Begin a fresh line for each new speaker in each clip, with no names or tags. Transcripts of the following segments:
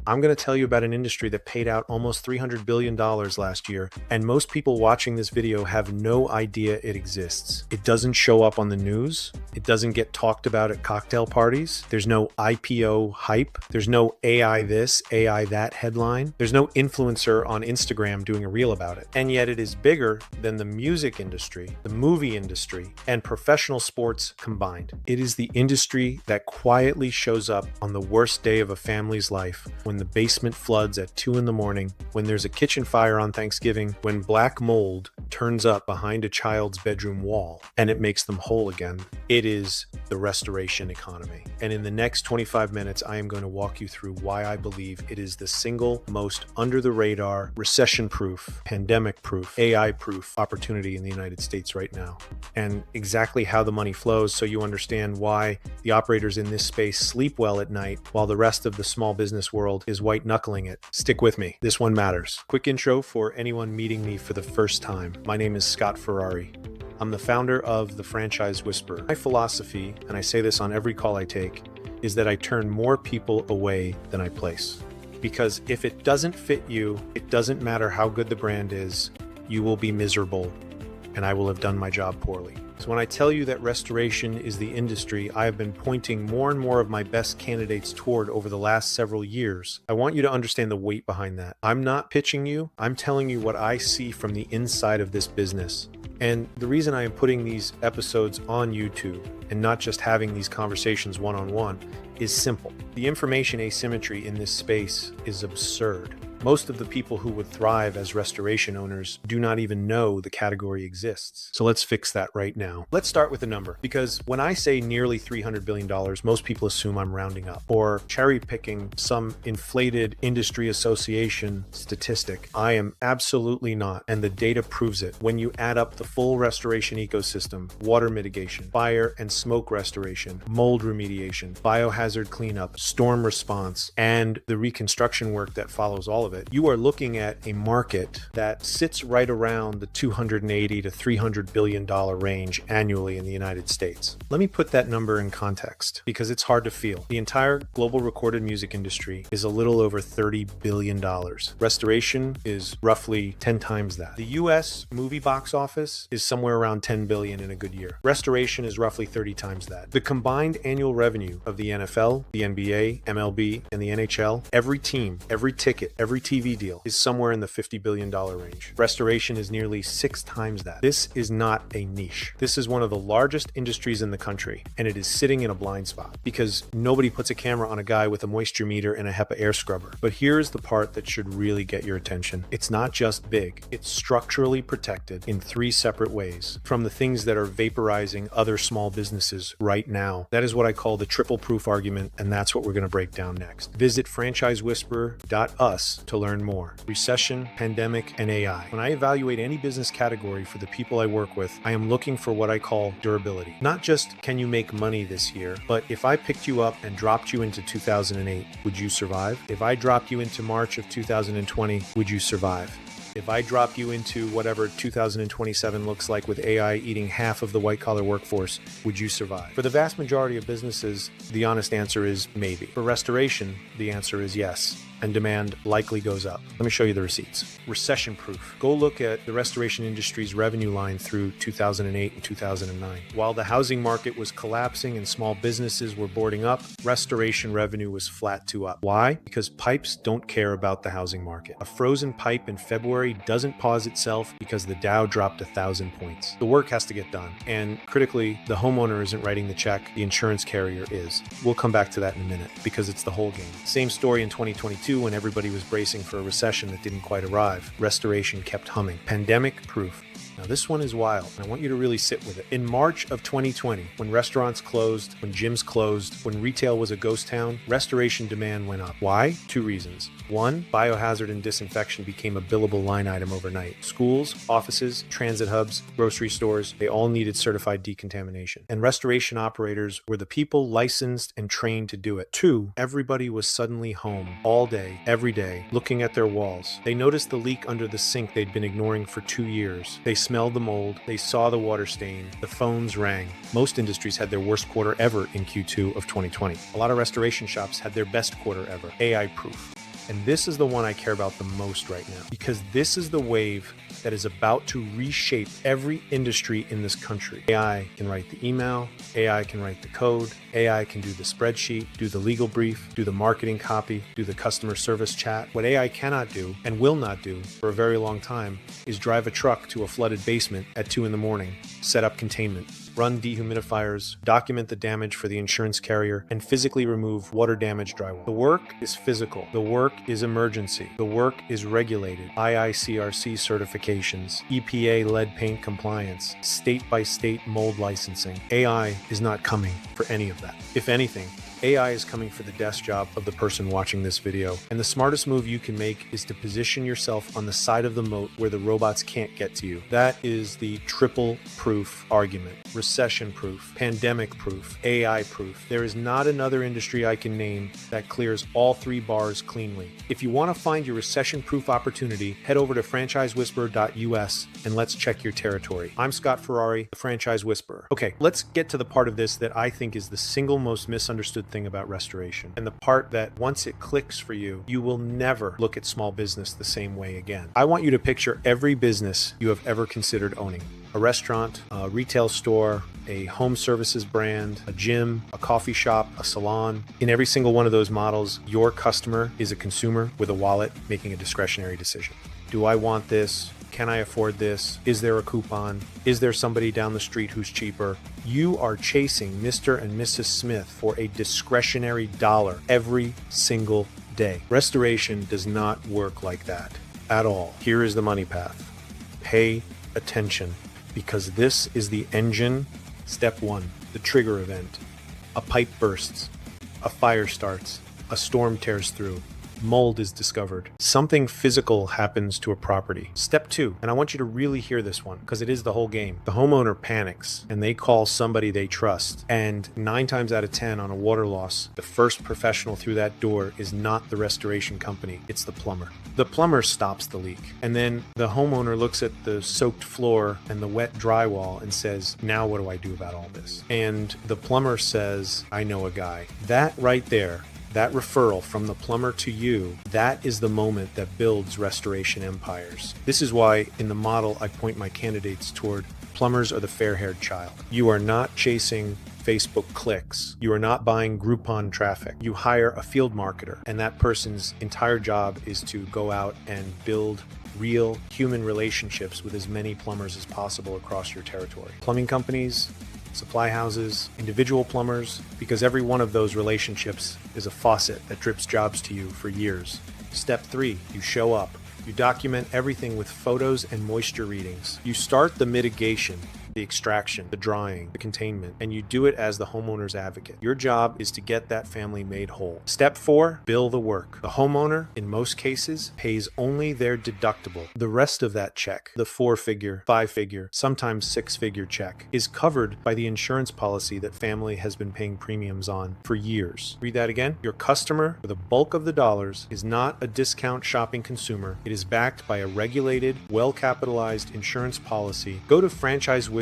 I'm going to tell you about an industry that paid out almost $300 billion last year, and most people watching this video have no idea it exists. It doesn't show up on the news. It doesn't get talked about at cocktail parties. There's no IPO hype. There's no AI this, AI that headline. There's no influencer on Instagram doing a reel about it. And yet it is bigger than the music industry, the movie industry, and professional sports combined. It is the industry that quietly shows up on the worst day of a family's life, when the basement floods at 2 a.m, when there's a kitchen fire on Thanksgiving, when black mold turns up behind a child's bedroom wall and it makes them whole again. It is the restoration economy. And in the next 25 minutes, I am going to walk you through why I believe it is the single most under the radar, recession-proof, pandemic-proof, AI-proof opportunity in the United States right now. And exactly how the money flows, so you understand why the operators in this space sleep well at night while the rest of the small business world is white knuckling it. Stick with me. This one matters. Quick intro for anyone meeting me for the first time. My name is Scott Ferrari. I'm the founder of The Franchise Whisperer. My philosophy, and I say this on every call I take, is that I turn more people away than I place. Because if it doesn't fit you, it doesn't matter how good the brand is, you will be miserable, and I will have done my job poorly. So when I tell you that restoration is the industry I have been pointing more and more of my best candidates toward over the last several years, I want you to understand the weight behind that. I'm not pitching you, I'm telling you what I see from the inside of this business. And the reason I am putting these episodes on YouTube and not just having these conversations one-on-one is simple. The information asymmetry in this space is absurd. Most of the people who would thrive as restoration owners do not even know the category exists. So let's fix that right now. Let's start with a number, because when I say nearly $300 billion, most people assume I'm rounding up or cherry picking some inflated industry association statistic. I am absolutely not, and the data proves it. When you add up the full restoration ecosystem, water mitigation, fire and smoke restoration, mold remediation, biohazard cleanup, storm response, and the reconstruction work that follows all of it, you are looking at a market that sits right around the $280 to $300 billion range annually in the United States. Let me put that number in context, because it's hard to feel. The entire global recorded music industry is a little over $30 billion. Restoration is roughly 10 times that. The US movie box office is somewhere around 10 billion in a good year. Restoration is roughly 30 times that. The combined annual revenue of the NFL, the NBA, MLB, and the NHL, every team, every ticket, every TV deal is somewhere in the $50 billion range. Restoration is nearly 6 times that. This is not a niche. This is one of the largest industries in the country, and it is sitting in a blind spot because nobody puts a camera on a guy with a moisture meter and a HEPA air scrubber. But here's the part that should really get your attention. It's not just big, it's structurally protected in 3 separate ways from the things that are vaporizing other small businesses right now. That is what I call the triple proof argument, and that's what we're going to break down next. Visit franchisewhisperer.us to learn more. Recession, pandemic, and AI. When I evaluate any business category for the people I work with, I am looking for what I call durability. Not just can you make money this year, but if I picked you up and dropped you into 2008, would you survive? If I dropped you into March of 2020, would you survive? If I drop you into whatever 2027 looks like with AI eating half of the white-collar workforce, would you survive? For the vast majority of businesses, the honest answer is maybe. For restoration, the answer is yes, and demand likely goes up. Let me show you the receipts. Recession-proof. Go look at the restoration industry's revenue line through 2008 and 2009. While the housing market was collapsing and small businesses were boarding up, restoration revenue was flat to up. Why? Because pipes don't care about the housing market. A frozen pipe in February doesn't pause itself because the Dow dropped 1,000 points. The work has to get done. And critically, the homeowner isn't writing the check, the insurance carrier is. We'll come back to that in a minute because it's the whole game. Same story in 2022 when everybody was bracing for a recession that didn't quite arrive. Restoration kept humming. Pandemic proof. Now this one is wild, and I want you to really sit with it. In March of 2020, when restaurants closed, when gyms closed, when retail was a ghost town, restoration demand went up. Why? 2 reasons. 1, biohazard and disinfection became a billable line item overnight. Schools, offices, transit hubs, grocery stores, they all needed certified decontamination. And restoration operators were the people licensed and trained to do it. 2, everybody was suddenly home all day, every day, looking at their walls. They noticed the leak under the sink they'd been ignoring for 2 years. They smelled the mold, they saw the water stain, the phones rang. Most industries had their worst quarter ever in Q2 of 2020. A lot of restoration shops had their best quarter ever, AI proof. And this is the one I care about the most right now, because this is the wave that is about to reshape every industry in this country. AI can write the email, AI can write the code, AI can do the spreadsheet, do the legal brief, do the marketing copy, do the customer service chat. What AI cannot do and will not do for a very long time is drive a truck to a flooded basement at 2 a.m, set up containment, run dehumidifiers, document the damage for the insurance carrier, and physically remove water damaged drywall. The work is physical. The work is emergency. The work is regulated. IICRC certifications, EPA lead paint compliance, state-by-state mold licensing. AI is not coming for any of that. If anything, AI is coming for the desk job of the person watching this video. And the smartest move you can make is to position yourself on the side of the moat where the robots can't get to you. That is the triple proof argument. Recession proof, pandemic proof, AI proof. There is not another industry I can name that clears all 3 bars cleanly. If you want to find your recession proof opportunity, head over to franchisewhisperer.us and let's check your territory. I'm Scott Ferrari, the Franchise Whisperer. Okay, let's get to the part of this that I think is the single most misunderstood thing about restoration, and the part that once it clicks for you, you will never look at small business the same way again. I want you to picture every business you have ever considered owning. A restaurant, a retail store, a home services brand, a gym, a coffee shop, a salon. In every single one of those models, your customer is a consumer with a wallet making a discretionary decision. Do I want this? Can I afford this? Is there a coupon? Is there somebody down the street who's cheaper? You are chasing Mr. and Mrs. Smith for a discretionary dollar every single day. Restoration does not work like that at all. Here is the money path. Pay attention, because this is the engine. Step 1, the trigger event. A pipe bursts, a fire starts, a storm tears through, mold is discovered. Something physical happens to a property. Step 2, and I want you to really hear this one because it is the whole game. The homeowner panics and they call somebody they trust. And 9 times out of 10 on a water loss, the first professional through that door is not the restoration company, it's the plumber. The plumber stops the leak. And then the homeowner looks at the soaked floor and the wet drywall and says, now what do I do about all this? And the plumber says, I know a guy. That right there, that referral from the plumber to you, that is the moment that builds restoration empires. This is why in the model I point my candidates toward plumbers are the fair-haired child. You are not chasing Facebook clicks. You are not buying Groupon traffic. You hire a field marketer, and that person's entire job is to go out and build real human relationships with as many plumbers as possible across your territory. Plumbing companies, supply houses, individual plumbers, because every one of those relationships is a faucet that drips jobs to you for years. Step 3, you show up. You document everything with photos and moisture readings. You start the mitigation, the extraction, the drying, the containment, and you do it as the homeowner's advocate. Your job is to get that family made whole. Step 4, bill the work. The homeowner, in most cases, pays only their deductible. The rest of that check, the 4-figure, 5-figure, sometimes 6-figure check, is covered by the insurance policy that family has been paying premiums on for years. Read that again. Your customer, for the bulk of the dollars, is not a discount shopping consumer. It is backed by a regulated, well-capitalized insurance policy. Go to franchisewhisperer.us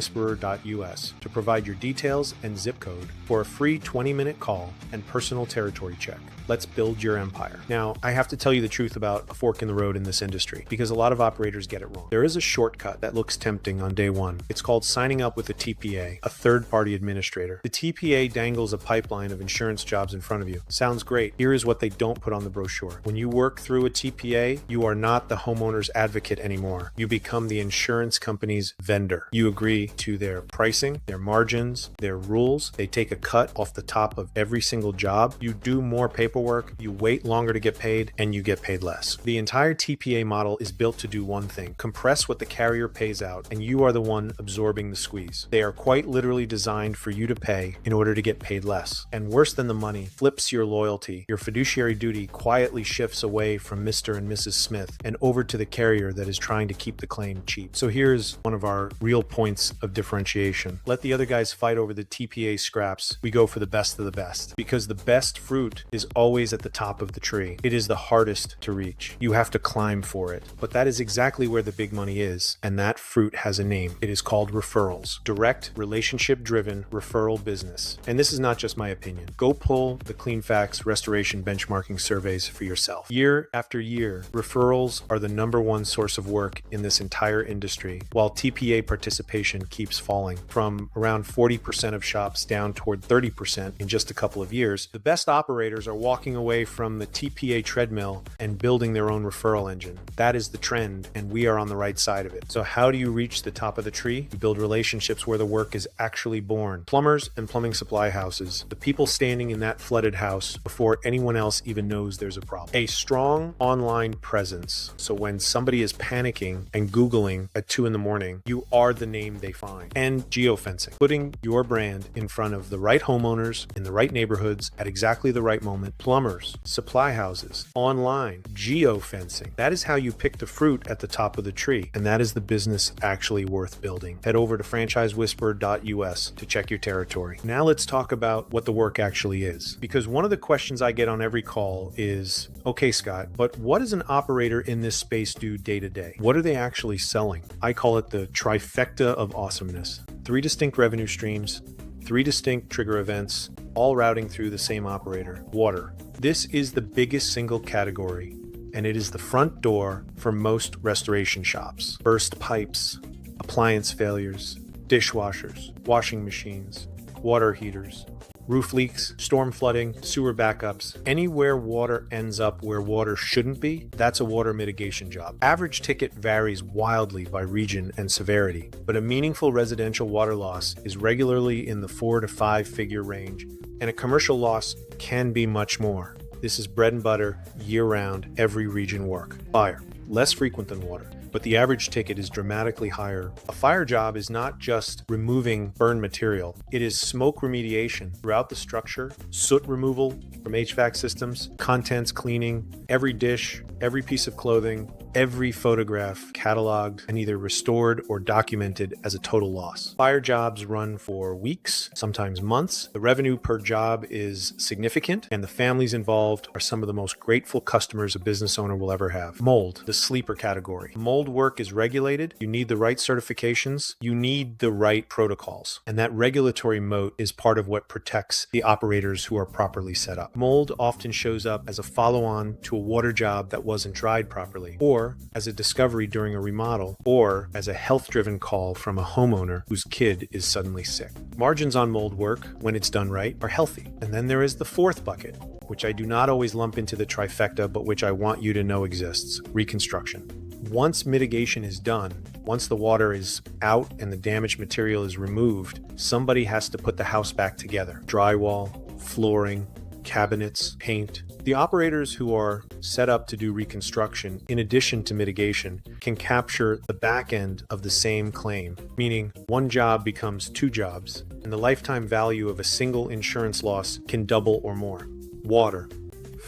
to provide your details and zip code for a free 20-minute call and personal territory check. Let's build your empire. Now, I have to tell you the truth about a fork in the road in this industry, because a lot of operators get it wrong. There is a shortcut that looks tempting on day one. It's called signing up with a TPA, a third-party administrator. The TPA dangles a pipeline of insurance jobs in front of you. Sounds great. Here is what they don't put on the brochure. When you work through a TPA, you are not the homeowner's advocate anymore. You become the insurance company's vendor. You agree to their pricing, their margins, their rules. They take a cut off the top of every single job. You do more paperwork, you wait longer to get paid, and you get paid less. The entire TPA model is built to do one thing: compress what the carrier pays out, and you are the one absorbing the squeeze. They are quite literally designed for you to pay in order to get paid less. And worse than the money, flips your loyalty. Your fiduciary duty quietly shifts away from Mr. and Mrs. Smith and over to the carrier that is trying to keep the claim cheap. So here's one of our real points of differentiation. Let the other guys fight over the TPA scraps. We go for the best of the best. Because the best fruit is always at the top of the tree. It is the hardest to reach. You have to climb for it. But that is exactly where the big money is. And that fruit has a name. It is called referrals. Direct, relationship-driven referral business. And this is not just my opinion. Go pull the Cleanfax restoration benchmarking surveys for yourself. Year after year, referrals are the #1 source of work in this entire industry, while TPA participation keeps falling from around 40% of shops down toward 30% in just a couple of years. The best operators are walking away from the TPA treadmill and building their own referral engine. That is the trend, and we are on the right side of it. So how do you reach the top of the tree? You build relationships where the work is actually born. Plumbers and plumbing supply houses, the people standing in that flooded house before anyone else even knows there's a problem. A strong online presence. So when somebody is panicking and Googling at 2 a.m, you are the name they find. And geofencing, putting your brand in front of the right homeowners in the right neighborhoods at exactly the right moment. Plumbers, supply houses, online, geofencing. That is how you pick the fruit at the top of the tree. And that is the business actually worth building. Head over to franchisewhisperer.us to check your territory. Now let's talk about what the work actually is. Because one of the questions I get on every call is, okay, Scott, but what does an operator in this space do day to day? What are they actually selling? I call it the trifecta of awesomeness. 3 distinct revenue streams, 3 distinct trigger events, all routing through the same operator. Water. This is the biggest single category, and it is the front door for most restoration shops. Burst pipes, appliance failures, dishwashers, washing machines, water heaters, roof leaks, storm flooding, sewer backups. Anywhere water ends up where water shouldn't be, that's a water mitigation job. Average ticket varies wildly by region and severity, but a meaningful residential water loss is regularly in the 4 to 5 figure range, and a commercial loss can be much more. This is bread and butter, year-round, every region work. Fire, less frequent than water, but the average ticket is dramatically higher. A fire job is not just removing burned material. It is smoke remediation throughout the structure, soot removal from HVAC systems, contents cleaning, every dish, every piece of clothing, every photograph cataloged and either restored or documented as a total loss. Fire jobs run for weeks, sometimes months. The revenue per job is significant, and the families involved are some of the most grateful customers a business owner will ever have. Mold, the sleeper category. Mold work is regulated. You need the right certifications. You need the right protocols. And that regulatory moat is part of what protects the operators who are properly set up. Mold often shows up as a follow-on to a water job that wasn't dried properly, or as a discovery during a remodel, or as a health-driven call from a homeowner whose kid is suddenly sick. Margins on mold work, when it's done right, are healthy. And then there is the fourth bucket, which I do not always lump into the trifecta, but which I want you to know exists: reconstruction. Once mitigation is done, once the water is out and the damaged material is removed, somebody has to put the house back together. Drywall, flooring, cabinets, paint. The operators who are set up to do reconstruction, in addition to mitigation, can capture the back end of the same claim, meaning one job becomes 2 jobs, and the lifetime value of a single insurance loss can double or more. Water,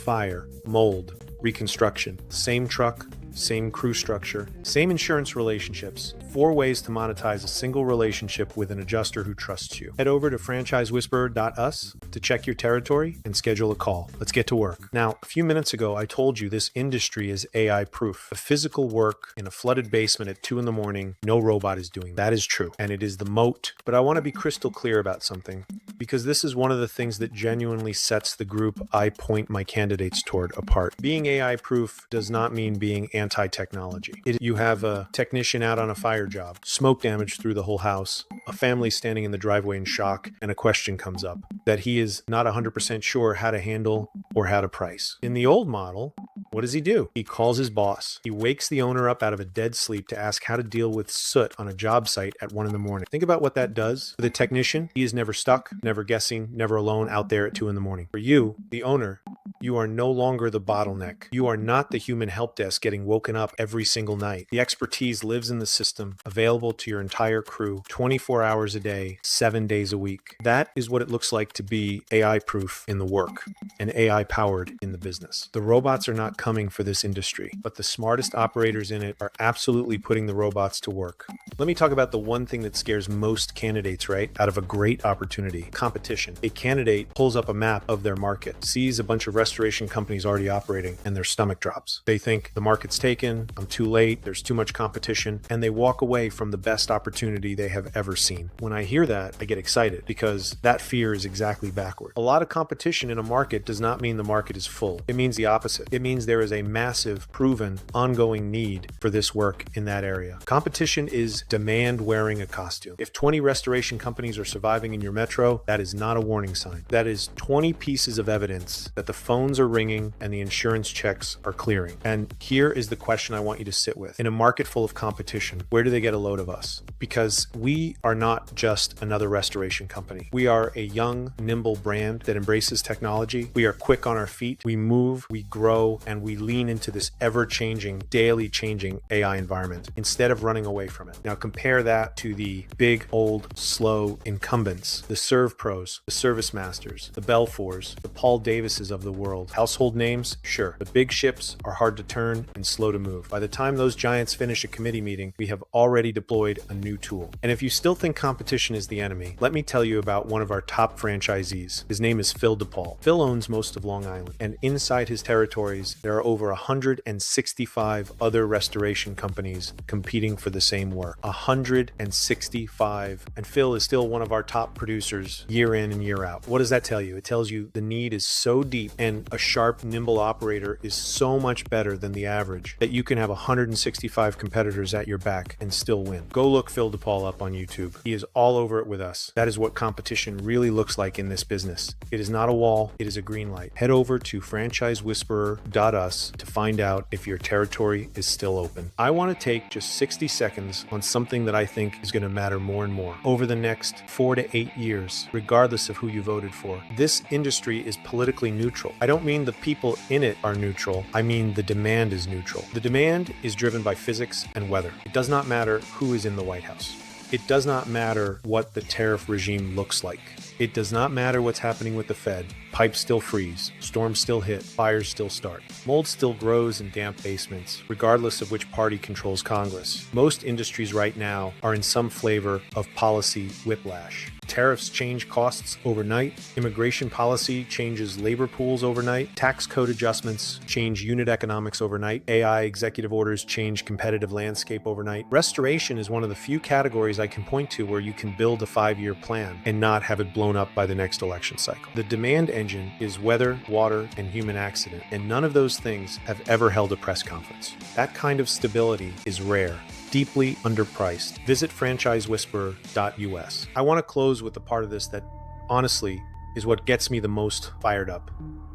fire, mold, reconstruction, same truck, same crew structure, same insurance relationships. 4 ways to monetize a single relationship with an adjuster who trusts you. Head over to franchisewhisperer.us to check your territory and schedule a call. Let's get to work. Now, a few minutes ago, I told you this industry is AI proof. The physical work in a flooded basement at 2 a.m, no robot is doing. That is true, and it is the moat. But I want to be crystal clear about something, because this is one of the things that genuinely sets the group I point my candidates toward apart. Being AI proof does not mean being anti-technology. You have a technician out on a fire job, smoke damage through the whole house, a family standing in the driveway in shock, and a question comes up that he is not 100% sure how to handle or how to price. In the old model, what does he do? He calls his boss. He wakes the owner up out of a dead sleep to ask how to deal with soot on a job site at 1 a.m. Think about what that does. For the technician, he is never stuck, never guessing, never alone out there at 2 a.m. For you, the owner, You are no longer the bottleneck. You are not the human help desk getting woken up every single night. The expertise lives in the system, available to your entire crew 24 hours a day, 7 days a week. That is what it looks like to be AI-proof in the work and AI-powered in the business. The robots are not coming for this industry, but the smartest operators in it are absolutely putting the robots to work. Let me talk about the one thing that scares most candidates, right, out of a great opportunity: competition. A candidate pulls up a map of their market, sees a bunch of restoration companies already operating, and their stomach drops. They think the market's taken, I'm too late, there's too much competition, and they walk away from the best opportunity they have ever seen. When I hear that, I get excited because that fear is exactly backward. A lot of competition in a market does not mean the market is full. It means the opposite. It means there is a massive, proven, ongoing need for this work in that area. Competition is demand wearing a costume. If 20 restoration companies are surviving in your metro, that is not a warning sign. That is 20 pieces of evidence that the phones are ringing and the insurance checks are clearing. And here is the question I want you to sit with. In a market full of competition, where do they get a load of us? Because we are not just another restoration company. We are a young, nimble brand that embraces technology. We are quick on our feet. We move, we grow, and we lean into this ever-changing, daily changing AI environment instead of running away from it. Now compare that to the big, old, slow incumbents, the ServPros, the Service Masters, the Belfours, the Paul Davises of the world. Household names? Sure. The big ships are hard to turn and slow to move. By the time those giants finish a committee meeting, we have already deployed a new tool. And if you still think competition is the enemy, let me tell you about one of our top franchisees. His name is Phil DePaul. Phil owns most of Long Island, and inside his territories, there are over 165 other restoration companies competing for the same work. 165. And Phil is still one of our top producers year in and year out. What does that tell you? It tells you the need is so deep and a sharp, nimble operator is so much better than the average that you can have 165 competitors at your back and still win. Go look Phil DePaul up on YouTube. He is all over it with us. That is what competition really looks like in this business. It is not a wall, it is a green light. Head over to franchisewhisperer.us to find out if your territory is still open. I want to take just 60 seconds on something that I think is going to matter more and more over the next 4 to 8 years, regardless of who you voted for. This industry is politically neutral. I don't mean the people in it are neutral. I mean the demand is neutral. The demand is driven by physics and weather. It does not matter who is in the White House. It does not matter what the tariff regime looks like. It does not matter what's happening with the Fed. Pipes still freeze, storms still hit, fires still start. Mold still grows in damp basements, regardless of which party controls Congress. Most industries right now are in some flavor of policy whiplash. Tariffs change costs overnight. Immigration policy changes labor pools overnight. Tax code adjustments change unit economics overnight. AI executive orders change competitive landscape overnight. Restoration is one of the few categories I can point to where you can build a 5-year plan and not have it blown up by the next election cycle. The demand engine is weather, water, and human accident, and none of those things have ever held a press conference. That kind of stability is rare. Deeply underpriced. Visit franchisewhisperer.us. I want to close with the part of this that honestly is what gets me the most fired up,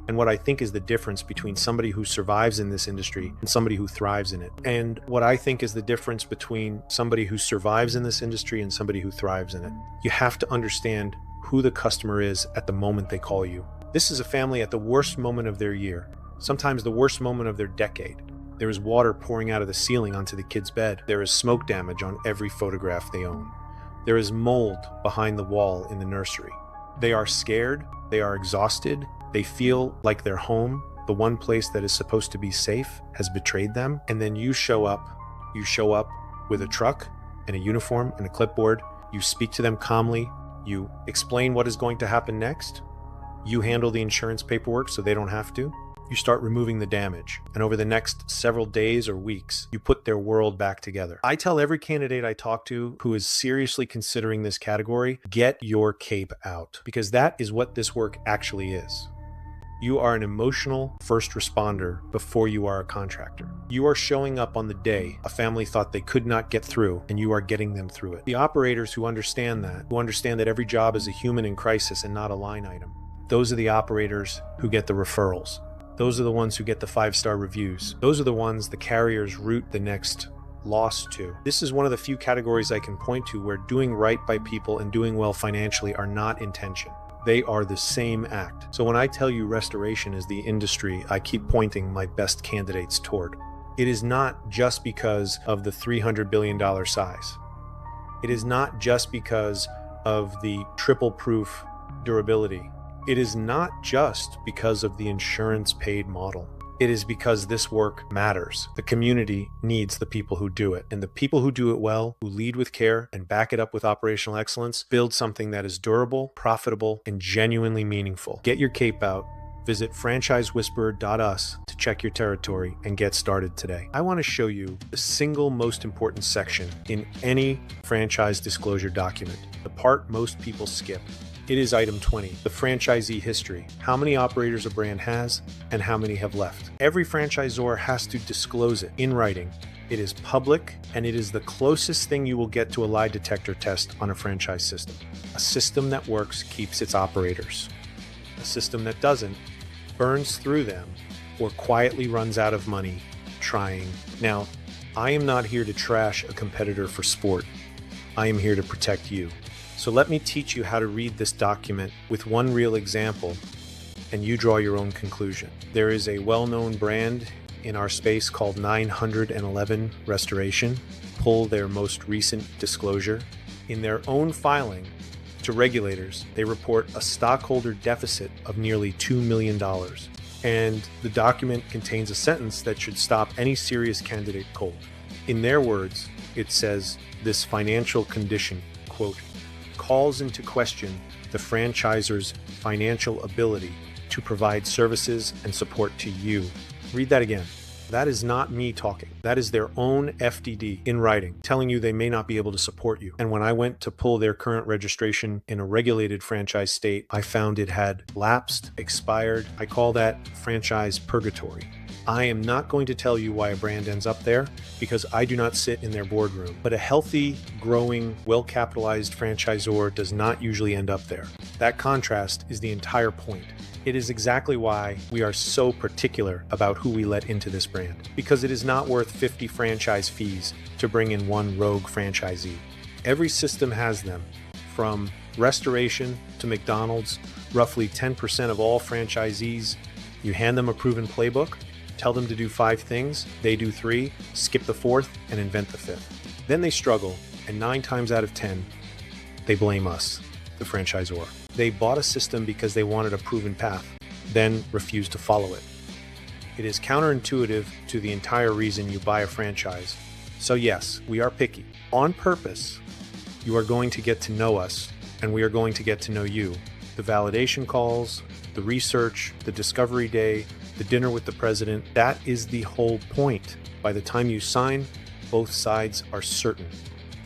and what I think is the difference between somebody who survives in this industry and somebody who thrives in it. And what I think is the difference between somebody who survives in this industry and somebody who thrives in it. You have to understand who the customer is at the moment they call you. This is a family at the worst moment of their year, sometimes the worst moment of their decade. There is water pouring out of the ceiling onto the kid's bed. There is smoke damage on every photograph they own. There is mold behind the wall in the nursery. They are scared. They are exhausted. They feel like their home, the one place that is supposed to be safe, has betrayed them. And then you show up. You show up with a truck and a uniform and a clipboard. You speak to them calmly. You explain what is going to happen next. You handle the insurance paperwork so they don't have to. You start removing the damage, and over the next several days or weeks, you put their world back together. I tell every candidate I talk to who is seriously considering this category, get your cape out, because that is what this work actually is. You are an emotional first responder before you are a contractor. You are showing up on the day a family thought they could not get through, and you are getting them through it. The operators who understand that every job is a human in crisis and not a line item, those are the operators who get the referrals. Those are the ones who get the 5-star reviews. Those are the ones the carriers route the next loss to. This is one of the few categories I can point to where doing right by people and doing well financially are not in tension. They are the same act. So when I tell you restoration is the industry I keep pointing my best candidates toward, it is not just because of the $300 billion size. It is not just because of the triple proof durability. It is not just because of the insurance paid model. It is because this work matters. The community needs the people who do it. And the people who do it well, who lead with care and back it up with operational excellence, build something that is durable, profitable, and genuinely meaningful. Get your cape out. Visit franchisewhisperer.us to check your territory and get started today. I want to show you the single most important section in any franchise disclosure document, the part most people skip. It is item 20, the franchisee history. How many operators a brand has and how many have left. Every franchisor has to disclose it in writing. It is public and it is the closest thing you will get to a lie detector test on a franchise system. A system that works keeps its operators. A system that doesn't burns through them or quietly runs out of money trying. Now, I am not here to trash a competitor for sport. I am here to protect you. So let me teach you how to read this document with one real example, and you draw your own conclusion. There is a well-known brand in our space called 911 Restoration. Pull their most recent disclosure. In their own filing to regulators, they report a stockholder deficit of nearly $2 million. And the document contains a sentence that should stop any serious candidate cold. In their words, it says, this financial condition, quote, calls into question the franchisor's financial ability to provide services and support to you. Read that again. That is not me talking. That is their own FDD in writing, telling you they may not be able to support you. And when I went to pull their current registration in a regulated franchise state, I found it had lapsed, expired. I call that franchise purgatory. I am not going to tell you why a brand ends up there because I do not sit in their boardroom. But a healthy, growing, well-capitalized franchisor does not usually end up there. That contrast is the entire point. It is exactly why we are so particular about who we let into this brand, because it is not worth 50 franchise fees to bring in one rogue franchisee. Every system has them, from restoration to McDonald's. Roughly 10% of all franchisees, you hand them a proven playbook, tell them to do 5 things, they do 3, skip the 4th, and invent the 5th. Then they struggle, and 9 times out of 10, they blame us, the franchisor. They bought a system because they wanted a proven path, then refused to follow it. It is counterintuitive to the entire reason you buy a franchise. So yes, we are picky. On purpose, you are going to get to know us, and we are going to get to know you. The validation calls, the research, the discovery day, the dinner with the president, that is the whole point. By the time you sign, both sides are certain.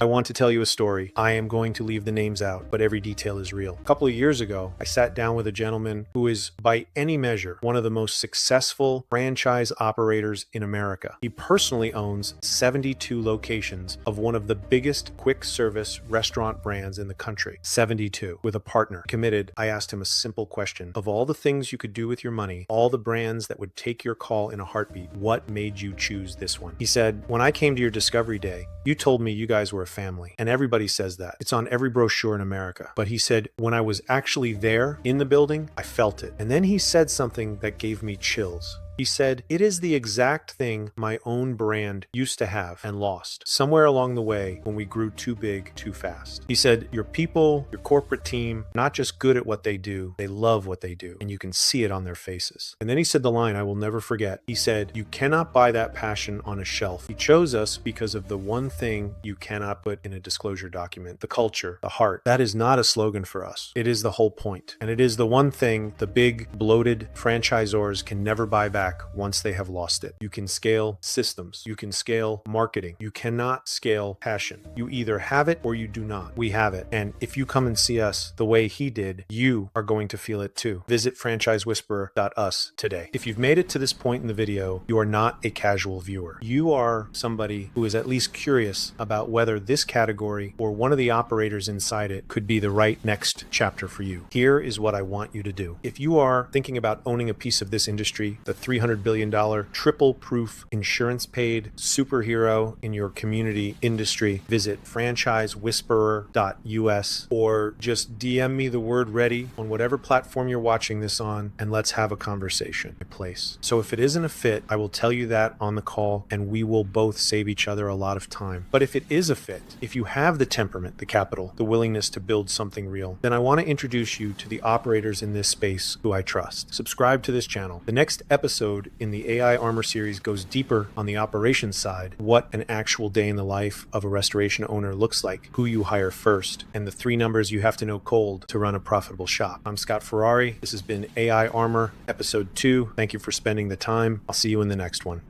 I want to tell you a story. I am going to leave the names out, but every detail is real. A couple of years ago, I sat down with a gentleman who is, by any measure, one of the most successful franchise operators in America. He personally owns 72 locations of one of the biggest quick service restaurant brands in the country. 72. With a partner committed, I asked him a simple question. Of all the things you could do with your money, all the brands that would take your call in a heartbeat, what made you choose this one? He said, when I came to your discovery day, you told me you guys were a family. And everybody says that. It's on every brochure in America. But he said, when I was actually there in the building, I felt it. And then he said something that gave me chills. He said, it is the exact thing my own brand used to have and lost somewhere along the way when we grew too big too fast. He said, your people, your corporate team, not just good at what they do, they love what they do, and you can see it on their faces. And then he said the line I will never forget. He said, you cannot buy that passion on a shelf. He chose us because of the one thing you cannot put in a disclosure document, the culture, the heart. That is not a slogan for us. It is the whole point. And it is the one thing the big, bloated franchisors can never buy back once they have lost it. You can scale systems. You can scale marketing. You cannot scale passion. You either have it or you do not. We have it. And if you come and see us the way he did, you are going to feel it too. Visit franchisewhisperer.us today. If you've made it to this point in the video, you are not a casual viewer. You are somebody who is at least curious about whether this category or one of the operators inside it could be the right next chapter for you. Here is what I want you to do. If you are thinking about owning a piece of this industry, the $300 billion triple proof insurance paid superhero in your community industry, visit franchisewhisperer.us or just DM me the word ready on whatever platform you're watching this on, and let's have a conversation. So if it isn't a fit, I will tell you that on the call, and we will both save each other a lot of time. But if it is a fit, if you have the temperament, the capital, the willingness to build something real, then I want to introduce you to the operators in this space who I trust. Subscribe to this channel. The next episode in the AI Armor series goes deeper on the operations side, what an actual day in the life of a restoration owner looks like, who you hire first, and the 3 numbers you have to know cold to run a profitable shop. I'm Scott Ferrari. This has been AI Armor, episode 2. Thank you for spending the time. I'll see you in the next one.